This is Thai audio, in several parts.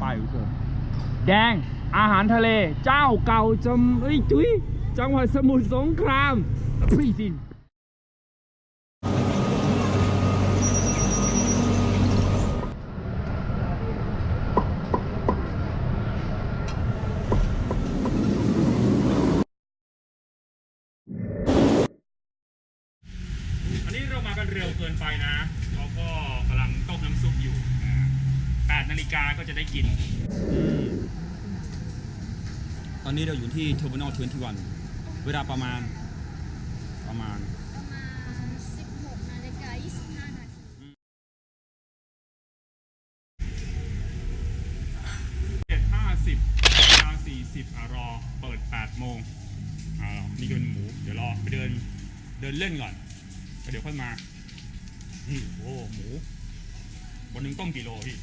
ป้ายอยู่เถอะแดงอาหารทะเลเจ้าเก่าจังหวัดสมุทรสงครามพี่สินอันนี้เรามากันเร็วเกินไปนะเขาก็กำลังต้มน้ำซุปอยู่8 นาฬิกาก็จะได้กินตอนนี้เราอยู่ที่ Terminal 21 เวลาประมาณ16:25 น. 7:50 40รอเปิด8 โมงนี่เป็นหมูเดี๋ยวรอไปเดินเล่นก่อนเดี๋ยวค่อยมานี่โอ้หมูวันนึงต้มกี่โลพี่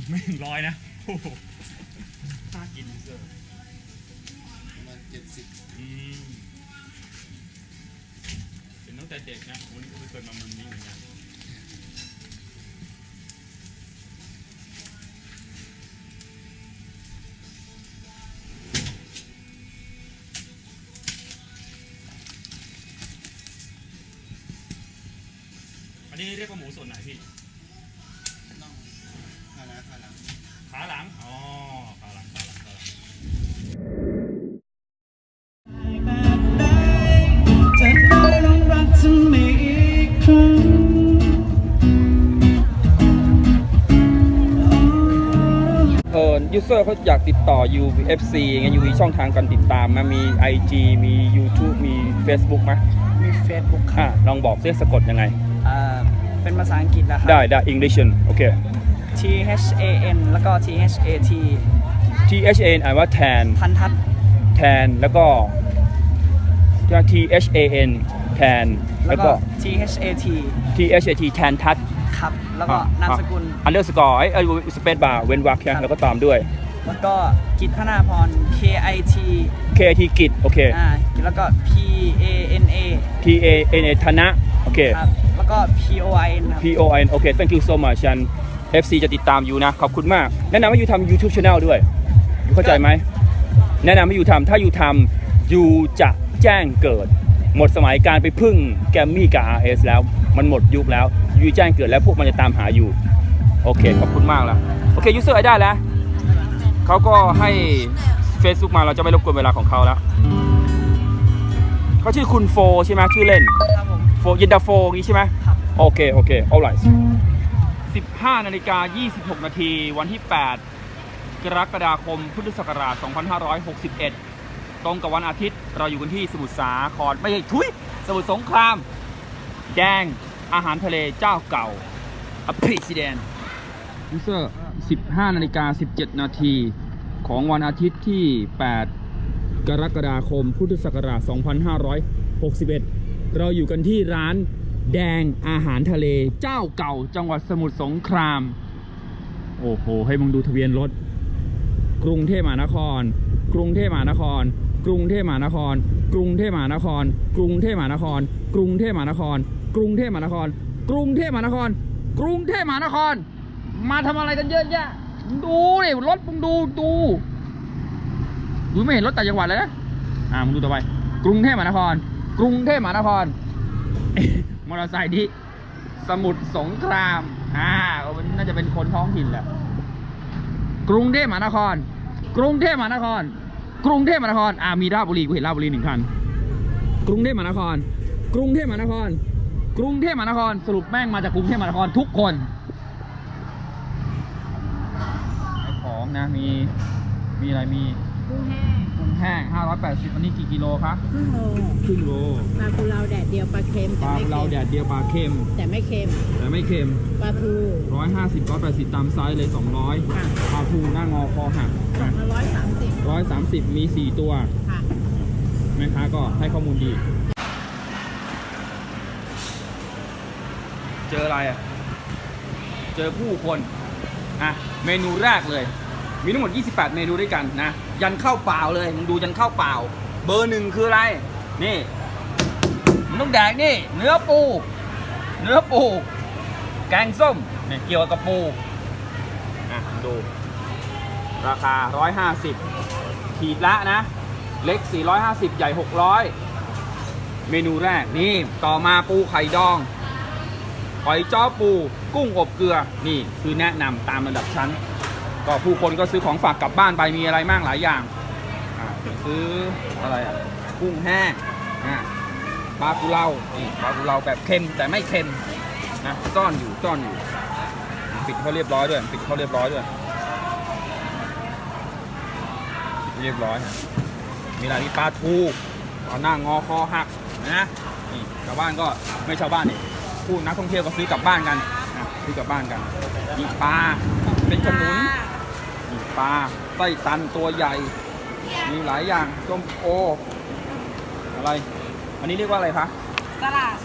ไม่ถึง100นะโอ้โหน่ากินเซอร์ประมาณ70เป็นตั้งแต่เด็กนะวันนี้ก็ไม่เคยมามันนี้เหมือนกันอันนี้เรียกว่าหมูส่วนไหนพี่น่องขาหลังอ๋อขาหลังยูเซอร์เขาอยากติดต่อ UFC ไง มีช่องทางการติดตามนะมี IG มี YouTube มี Facebook ไหมมี Facebook ครับลองบอกเรียกสะกดยังไงเป็นภาษาอังกฤษนะครับได้ English โอเค THAN แล้วก็ THAT THAN อ่านว่าแทนทันทัศน์แทนแล้วก็ THAN แทนแล้วก็ THAT แทนทัศน์ครับแล้วก็นามสกุลunderscoreสเปซบาร์เว้นวรรคแล้วก็ตามด้วยแล้วก็กิจพนาพร KIT กิจโอเคแล้วก็ PANA ธนะโอเคครับแล้วก็ POIN ครับ POIN โอเค thank you so much ฉัน FC จะติดตามอยู่นะขอบคุณมากแนะนำให้ยูทำ YouTube Channel ด้วยยูเข้าใจไหมแนะนำให้ยูทำถ้ายูทำยูจะแจ้งเกิดหมดสมัยการไปพึ่งแกมมี่กับ RS แล้วมันหมดยุคแล้วยูแจ้งเกิดแล้วพวกมันจะตามหาอยู่โอเคขอบคุณมากแล้วโอเคยูเซอร์ได้แล้วเขาก็ให้ Facebook มาเราจะไม่รบกวนเวลาของเขาแล้วเขาชื่อคุณโฟใช่ไหมชื่อเล่นครับผมโฟยินดาโฟนี้ใช่ไหมครับโอเคalright 15:26 นาทีวันที่8 กรกฎาคมพุทธศักราช2561ตรงกับวันอาทิตย์เราอยู่กันที่สมุทรสาครไม่ใช่สมุทรสงครามแดงอาหารทะเลเจ้าเก่าPresidentยูเซอร์15:17 นาทีของวันอาทิตย์ที่8 กรกฎาคมพุทธศักราช2561เราอยู่กันที่ร้านแดงอาหารทะเลเจ้าเก่าจังหวัดสมุทรสงครามโอ้โหให้มึงดูทะเบียนรถกรุงเทพมหานครกรุงเทพมหานครกรุงเทพมหานครกรุงเทพมหานครกรุงเทพมหานครกรุงเทพมหานครกรุงเทพมหานครกรุงเทพมหานครกรุงเทพมหานครมาทำอะไรกันเยอะแยะดูดิรถมึงดูไม่เห็นรถต่างจังหวัดเลยนะมึงดูต่อไปกรุงเทพมหานครกรุงเทพมหานครมอเตอร์ไซค์ที่สมุทรสงครามน่าจะเป็นคนท้องถิ่นแหละกรุงเทพมหานครกรุงเทพมหานครกรุงเทพมหานครมีราชบุรีกูเห็นราชบุรี1 คันกรุงเทพมหานครกรุงเทพมหานครกรุงเทพมหานครสรุปแม่งมาจากกรุงเทพมหานครทุกคนไอ้ของนะมีอะไรมีกุ้งแห้ง580วันนี้กี่กิโลครับครึ่งโลปลากุเลาแดดเดียวปลาเค็มปลากุเลาแดดเดียวปลาเค็มแต่ไม่เค็มปลาทู150 180ตามไซส์เลย200ปลาทูหน้างอคอหัก130มี4 ตัวแม่ค้าก็ให้ข้อมูลดีเจออะไรเจอผู้คนเมนูแรกเลยมีทั้งหมด28เมนูด้วยกันนะยันข้าวเปล่าเลยมึงดูยันข้าวเปล่าเบอร์ 1คืออะไรนี่มึงต้องแดกนี่เนื้อปูแกงส้มเนี่ยเกี่ยวกับปู ดูราคา 150 ขีดละนะ เล็ก 450 ใหญ่ 600 เมนูแรกนี่ต่อมาปูไข่ดองหอยจ้อปูกุ้งอบเกลือนี่คือแนะนำตามระดับชั้น ก็ผู้คนก็ซื้อของฝากกลับบ้านไปมีอะไรมากหลายอย่างซื้ออะไรกุ้งแห้งปลากุเลานี่ปลากุเลาแบบเค็มแต่ไม่เค็มนะซ่อนอยู่ปิดเขาเรียบร้อยด้วยปิดเขาเรียบร้อยด้วยเรียบร้อยมีอะไรมีปลาทูปลาหน้างอคอหักนะนี่ชาวบ้านก็ไม่ชาวบ้านนี่ผู้นักท่องเที่ยวก็ซื้อกลับบ้านกันซื้อกลับบ้านกันมีปลาเป็นขนุนมีปลาไส้ตันตัวใหญ่มีหลายอย่างส้มโออะไรอันนี้เรียกว่าอะไรคะ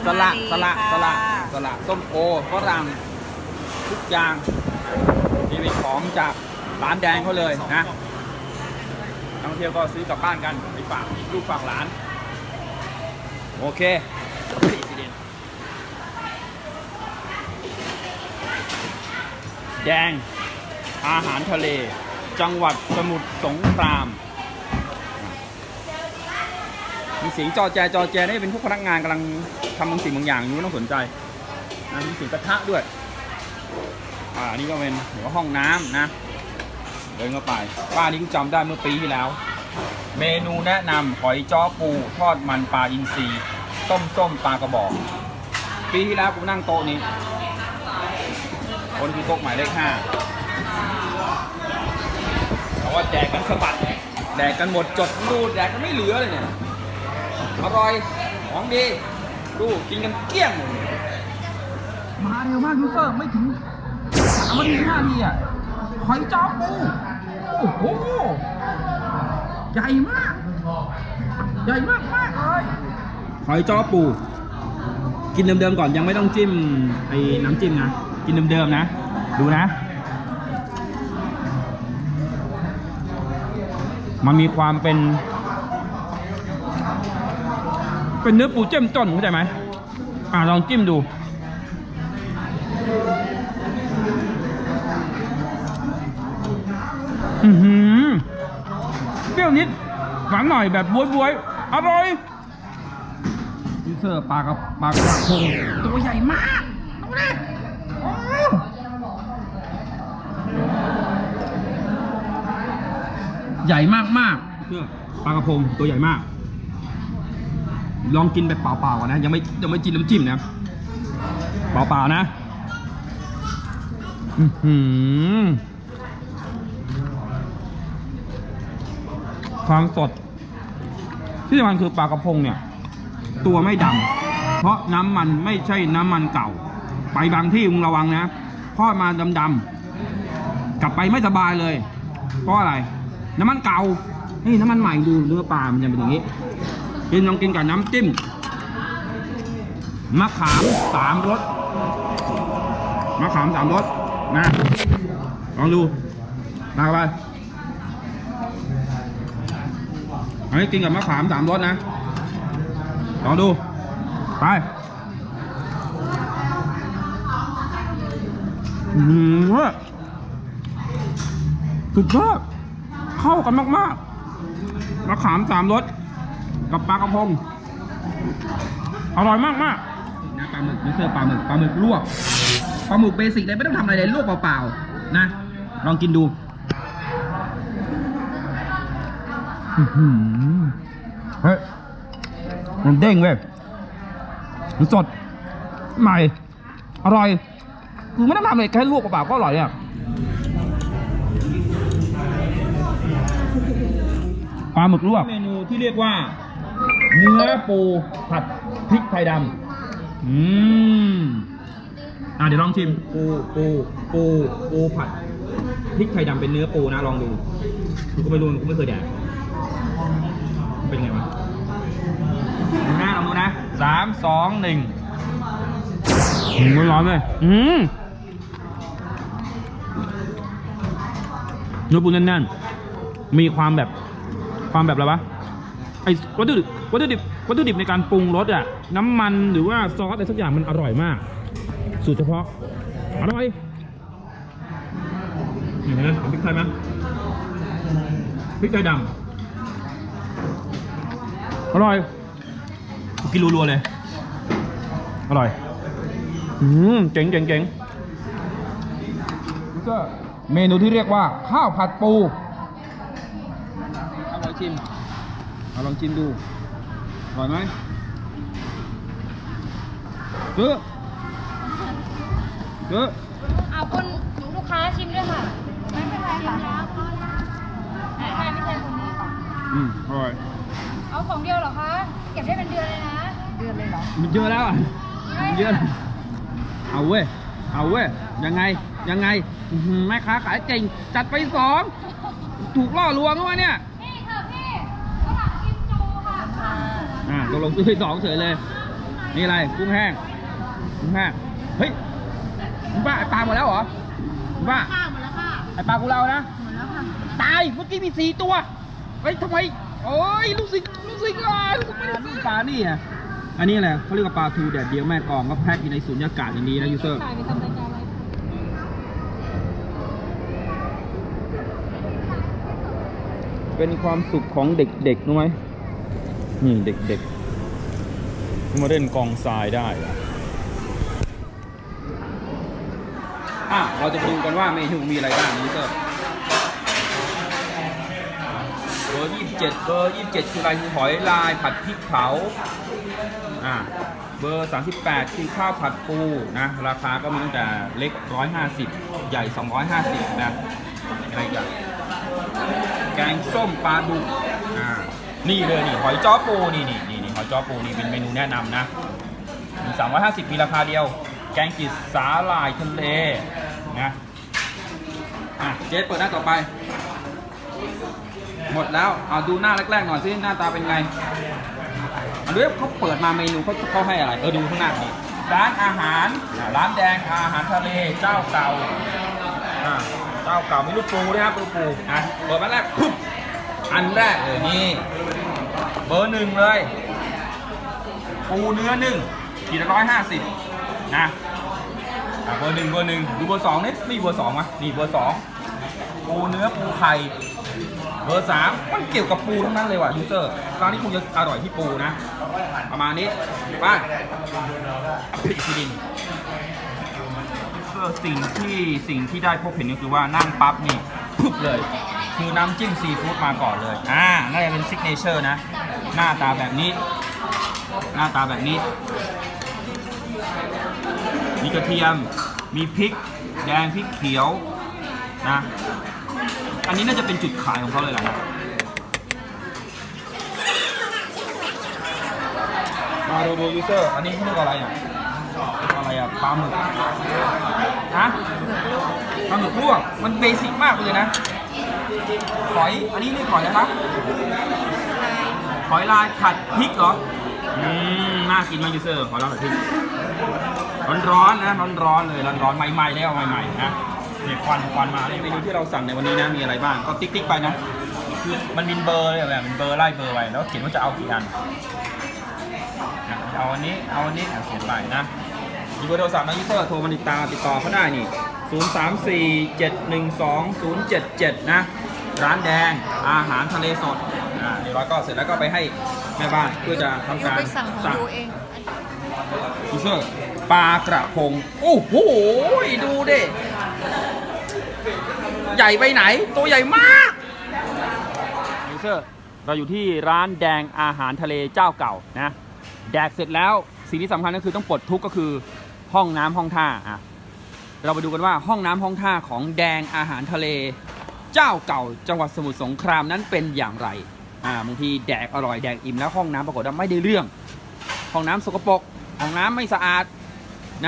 สละส้มโอฝรั่งทุกอย่างนี่เป็นของจากร้านแดงเขาเลยนะนักท่องเที่ยวก็ซื้อกลับบ้านกันไปฝากลูกฝากหลานโอเคแดงอาหารทะเลจังหวัดสมุทรสงครามมีเสียงจอแจนี่เป็นพวกพนักงานกำลังทำบางสิ่งบางอย่างอยู่ไม่ต้องสนใจนะมีเสียงกระทะด้วยอันนี้ก็เป็นหัวห้องน้ำนะเดินเข้าไปป้านี้ก็จำได้เมื่อปีที่แล้วเมนูแนะนำหอยจ้อปูทอดมันปลาอินทรีต้มส้มปลากระบอกปีที่แล้วผมนั่งโต๊ะนี้คนคือโต๊ะหมายเลข 5เพราะว่าแดกกันสะบัดแดกกันหมดจดดูแดกกันไม่เหลือเลยเนี่ยอร่อยของดีดูกินกันเกลี้ยงมาเร็วมากยูเซอร์ไม่ถึง3 นาที 5 นาทีหอยจ้อปูโอ้โหใหญ่มากเลยหอยจ้อปูกินเดิมๆก่อนยังไม่ต้องจิ้มไอ้น้ำจิ้มนะกินเดิมๆนะดูนะมันมีความเป็นเนื้อปูเจ้มจ้นเข้าใจไหมลองจิ้มดูเปรี้ยวนิดหวานหน่อยแบบบ๊วยๆอร่อยยูเซอร์ปลากระพงตัวใหญ่มากดูดิใหญ่มากเพื่อปลากระพงตัวใหญ่มากลองกินแบบเปล่าๆก่อนนะยังไม่จิ้มน้ำจิ้มนะเปล่าๆนะความสดที่สำคัญคือปลากระพงเนี่ยตัวไม่ดำเพราะน้ำมันไม่ใช่น้ำมันเก่าไปบางที่มึงระวังนะทอดมาดำๆกลับไปไม่สบายเลยเพราะอะไรน้ำมันเก่านี่น้ำมันใหม่ดูเนื้อปลามันจะเป็นอย่างนี้ลองกินกับน้ำจิ้มมะขาม3 รสนะลองดูมาไปอันนี้กินกับมะขาม3 รสนะลองดูไปสุดยอดเข้ากันมากๆมะขาม3 รสกับปลากระพงอร่อยมากนะปลาหมึกนี่เสิร์ฟปลาหมึกลวกปลาหมึกเบสิกเลยไม่ต้องทำอะไรเลยลวกเปล่าๆนะลองกินดูเฮ้ยมันเด้งเว้ยมันสดใหม่อร่อยคือไม่ต้องทำอะไรแค่ลวกเปล่าๆก็อร่อยอ่ะปลาหมึกลวกเมนูที่เรียกว่าเนื้อปูผัดพริกไทยดำเดี๋ยวลองชิมปูผัดพริกไทยดำเป็นเนื้อปูนะลองดูกูไม่รู้กูไม่เคยแดกเป็นไงวะลองดูนะ3 2 1มันร้อนเลยเนื้อปูแน่นๆมีความแบบอะไรวะไอ้วัตถุดิบในการปรุงรสอะน้ำมันหรือว่าซอสอะไรสักอย่างมันอร่อยมากสูตรเฉพาะอร่อย เห็นไหมพริกไทยไหมพริกไทยดำอร่อยกินรัวๆเลยอร่อยเจ๋งแล้วก็เมนูที่เรียกว่าข้าวผัดปูเอาลองชิมดูอร่อยไหมเยอะเอาคุณลูกค้าชิมด้วยค่ะ ไม่เป็นไรค่ะไม่ใช่คนนี้ค่ะ อร่อย เอาของเดียวเหรอคะ เก็บได้เป็นเดือนเลยนะ เดือนเลยเหรอ มันเยอะแล้วอ่ะมันเยอะเอาเว้ยยังไงแม่ค้าขายเก่งจัดไป2ถูกล่อลวงวะเนี่ย พี่เถอะพี่ข้าวหลามกิมจูค่ะ ตกลงซื้อไป2เฉยเลยนี่อะไรกุ้งแห้งเฮ้ยคุณป้าไอปลาหมดแล้วเหรอคุณป้า ข้าวหมดแล้วค่ะ ไอปลากูเรานะ หมดแล้วค่ะ ตายเมื่อกี้มี4ตัวเฮ้ยทำไมโอ้ยรู้สึกไม่ได้ซื้อปลานี่อ่ะอันนี้แหละเขาเรียกว่าปลาทูแดดเดียวแม่กองก็แพ็คอยู่ในสุญญากาศอย่างนี้นะยูเซอร์ ขายไปทำรายการอะไร เป็นความสุขของเด็กๆรู้ไหมนี่เด็กๆมาเล่นกองทรายได้เราจะไปดูกันว่าเมนูมีอะไรบ้างยูเซอร์เบอร์27คืออะไรคือหอยลายผัดพริกเผาเบอร์38คือข้าวผัดปูนะราคาก็มีตั้งแต่เล็ก150ใหญ่250นะอะไรกันแกงส้มปลาดุกนี่เลยนี่หอยจ้อปูนี่หอยจ้อปูนี่เป็นเมนูแนะนำนะมี350มีราคาเดียวแกงจืดสาหร่ายทะเลนะเจ๊เปิดหน้าต่อไปหมดแล้วเอาดูหน้าแรกๆหน่อยสิหน้าตาเป็นไงดูเขาเปิดมาเมนูเขาให้อะไรดูข้างหน้านี่ร้านอาหารร้านแดงอาหารทะเลเจ้าเก่ามีลูกปูด้วยครับลูกปูเปิดมาแรกปุ๊บอันแรกเลยนี่เบอร์1เลยปูเนื้อ1ขีดละ150นะเบอร์1ดูเบอร์2นี่ไม่เบอร์2มั้ยนี่เบอร์2ปูเนื้อปูไข่เบอร์3มันเกี่ยวกับปูทั้งนั้นเลยว่ะยูเซอร์ร้านนี้คงจะอร่อยที่ปูนะประมาณนี้ไปอีกทีนึงสิ่งที่ได้พบเห็นก็คือว่านั่งปั๊บนี่ปุ๊บเลยคือน้ำจิ้มซีฟู้ดมาก่อนเลยน่าจะเป็นซิกเนเจอร์นะหน้าตาแบบนี้มีกระเทียมมีพริกแดงพริกเขียวนะอันนี้น่าจะเป็นจุดขายของเขาเลยแหละมาดูยูเซอร์อันนี้เขาเรียกอะไรปลาหมึกปลาหมึกลวกมันเบสิกมากเลยนะหอยอันนี้นี่หอยนะครับหอยลายผัดพริกเหรอน่ากินมากยูเซอร์หอยลายผัดพริกร้อนนะร้อนเลยร้อนใหม่ๆแล้วใหม่ๆนะเนี่ยควันมาเมนูที่เราสั่งในวันนี้นะมีอะไรบ้างก็ติ๊กไปนะคือมันมีเบอร์เลยแบบเป็นเบอร์ไล่เบอร์ไว้แล้วเขียนว่าจะเอากี่อันเอาอันนี้เขียนไปนะมีเบอร์โทรศัพท์นะยูเซอร์โทรมาติดต่อเขาได้นี่034712077นะร้านแดงอาหารทะเลสดเดี๋ยวเราก็เสร็จแล้วก็ไปให้แม่บ้านเพื่อจะทำการสั่งยูเซอร์ปลากระพงโอ้โหดูดิใหญ่ไปไหนตัวใหญ่มากยูเซอร์เราอยู่ที่ร้านแดงอาหารทะเลเจ้าเก่านะแดกเสร็จแล้วสิ่งที่สำคัญก็คือต้องปลดทุกข์ก็คือห้องน้ำห้องท่าเราไปดูกันว่าห้องน้ำห้องท่าของแดงอาหารทะเลเจ้าเก่าจังหวัดสมุทรสงครามนั้นเป็นอย่างไรบางทีแดกอร่อยแดกอิ่มแล้วห้องน้ำปรากฏว่าไม่ได้เรื่องห้องน้ำสกปรกห้องน้ำไม่สะอาด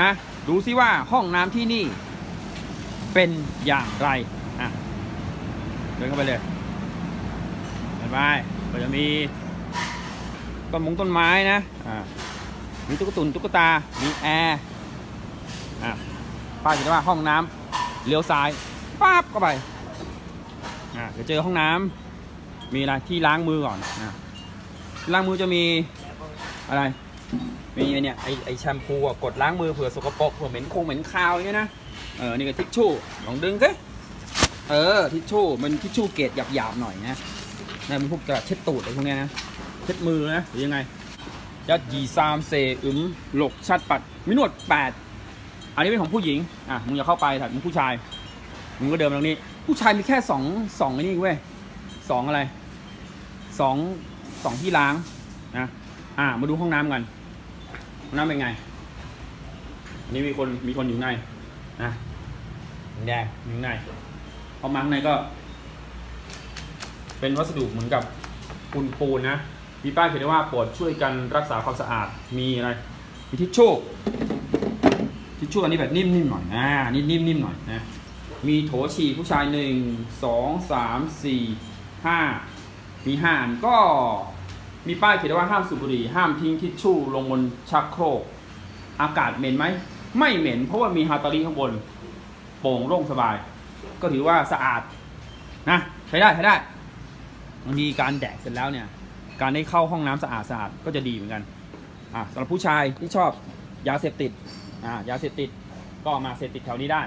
นะดูซิว่าห้องน้ำที่นี่เป็นอย่างไรเดินเข้าไปเลยไปก็จะมีต้นไม้นะมีตุ๊กตามีแอร์ป้ายเขียนว่าห้องน้ำเลี้ยวซ้ายปั๊บเข้าไปเดี๋ยวเจอห้องน้ำมีอะไรที่ล้างมือก่อนล้างมือจะมีอะไรมีเนี่ยไอแชมพูกดล้างมือเผื่อสกปรกเผื่อเหม็นคาวอย่างเงี้ยนะนี่ก็ทิชชู่ลองดึงสิ ทิชชู่มันทิชชู่เกรดหยาบๆหน่อยนะมันพวกกระดาษเช็ดตูดอะไรพวกเนี้ยนะเช็ดมือนะหรือยังไงยัดยีซามเซหลกชัดปัดมินวด8อันนี้เป็นของผู้หญิงมึงอย่าเข้าไปถัดมึงผู้ชายมึงก็เดินมาตรงนี้ผู้ชายมีแค่สองไอ้นี่เว้ย2อะไร2ที่ล้างนะมาดูห้องน้ำกันห้องน้ำเป็นไงอันนี้มีคนอยู่ในนะแดงอยู่ในพอมาข้างในก็เป็นวัสดุเหมือนกับปูนนะมีป้ายเขียนว่าโปรดช่วยกันรักษาความสะอาดมีอะไรมีทิชชู่อันนี้แบบนิ่มๆหน่อยนิ่มๆหน่อยนะมีโถฉี่ผู้ชาย1 2 3 4 5มี5อันก็มีป้ายเขียนว่าห้ามสูบบุหรี่ห้ามทิ้งทิชชู่ลงบนชักโครกอากาศเหม็นไหมไม่เหม็นเพราะว่ามีฮาตาริข้างบนโปร่งโล่งสบายก็ถือว่าสะอาดนะใช้ได้บางทีการแดกเสร็จแล้วเนี่ยการได้เข้าห้องน้ำสะอาดก็จะดีเหมือนกันสำหรับผู้ชายที่ชอบยาเสพติดก็มาเสพติดแถวนี้ได้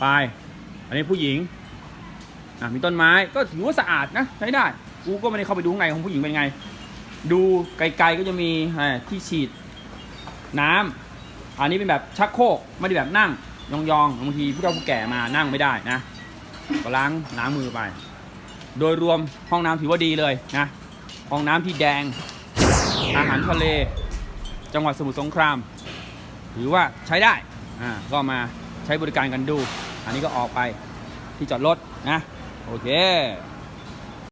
ไปอันนี้ผู้หญิงมีต้นไม้ก็ถือว่าสะอาดนะใช้ได้กูก็ไม่ได้เข้าไปดูข้างในของผู้หญิงเป็นไงดูไกลๆก็จะมีที่ฉีดน้ำอันนี้เป็นแบบชักโครกไม่ได้แบบนั่งยองๆบางทีผู้เฒ่าผู้แก่มานั่งไม่ได้นะก็ล้างน้ำมือไปโดยรวมห้องน้ำถือว่าดีเลยนะห้องน้ำที่แดงอาหารทะเลจังหวัดสมุทรสงครามถือว่าใช้ได้ก็มาใช้บริการกันดูอันนี้ก็ออกไปที่จอดรถนะโอเค